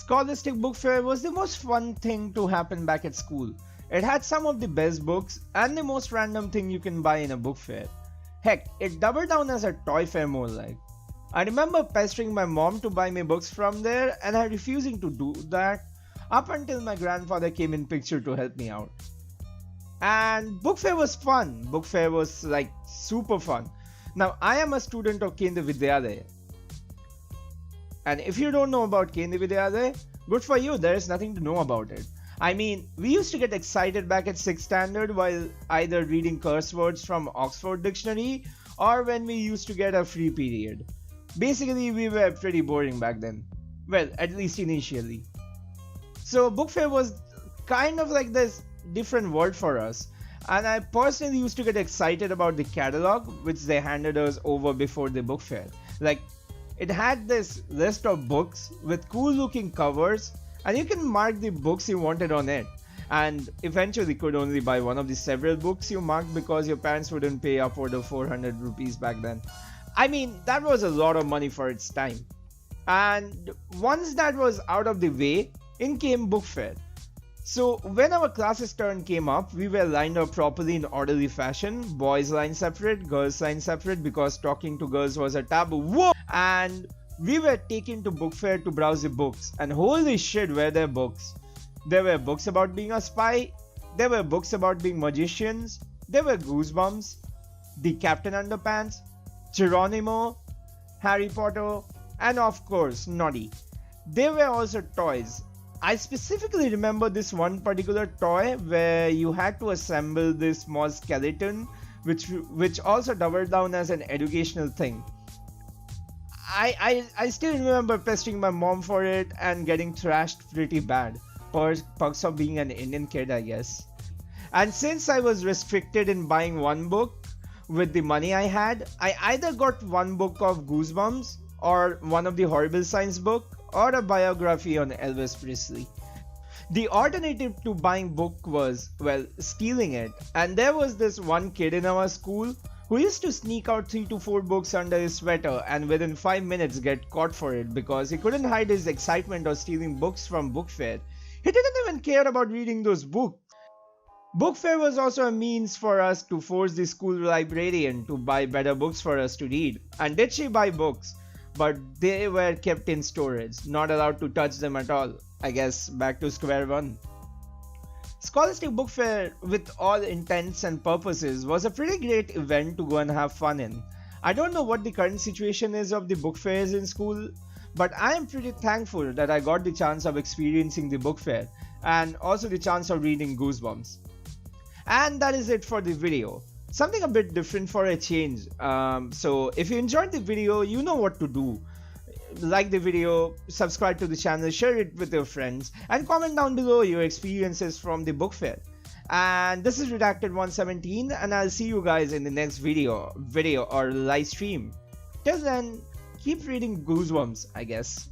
Scholastic Book Fair was the most fun thing to happen back at school. It had some of the best books and the most random thing you can buy in a book fair. Heck, it doubled down as a toy fair more like. I remember pestering my mom to buy me books from there and her refusing to do that up until my grandfather came in picture to help me out. And book fair was fun. Book fair was like super fun. Now I am a student of Kendra Vidyalaya. And if you don't know about Kendra Vidyalaya, good for you, there is nothing to know about it. I mean, we used to get excited back at 6th standard while either reading curse words from Oxford Dictionary or when we used to get a free period. Basically, we were pretty boring back then. Well, at least initially. So book fair was kind of like this different world for us. And I personally used to get excited about the catalog which they handed us over before the book fair. Like, it had this list of books with cool looking covers and you can mark the books you wanted on it. And eventually could only buy one of the several books you marked because your parents wouldn't pay upward of 400 rupees back then. I mean, that was a lot of money for its time. And once that was out of the way, in came book fair. So when our classes turn came up, we were lined up properly in orderly fashion. Boys lined separate, girls lined separate because talking to girls was a taboo. Whoa! And we were taken to book fair to browse the books. And holy shit, were there books. There were books about being a spy. There were books about being magicians. There were Goosebumps, The Captain Underpants, Geronimo, Harry Potter, and of course, Noddy. There were also toys. I specifically remember this one particular toy where you had to assemble this small skeleton which also doubled down as an educational thing. I still remember pestering my mom for it and getting thrashed pretty bad. Perks of being an Indian kid, I guess. And since I was restricted in buying one book with the money I had, I either got one book of Goosebumps or one of the Horrible Science book or a biography on Elvis Presley. The alternative to buying book was, well, stealing it. And there was this one kid in our school who used to sneak out 3 to 4 books under his sweater and within 5 minutes get caught for it because he couldn't hide his excitement of stealing books from book fair. He didn't even care about reading those books. Book fair was also a means for us to force the school librarian to buy better books for us to read. And did she buy books? But they were kept in storage, not allowed to touch them at all. I guess back to square one. Scholastic Book Fair, with all intents and purposes, was a pretty great event to go and have fun in. I don't know what the current situation is of the book fairs in school, but I am pretty thankful that I got the chance of experiencing the book fair and also the chance of reading Goosebumps. And that is it for the video. Something a bit different for a change. So if you enjoyed the video, you know what to do. Like the video, subscribe to the channel, share it with your friends, and comment down below your experiences from the book fair. And this is Redacted 117, and I'll see you guys in the next video or live stream. Till then, keep reading Goosebumps, I guess.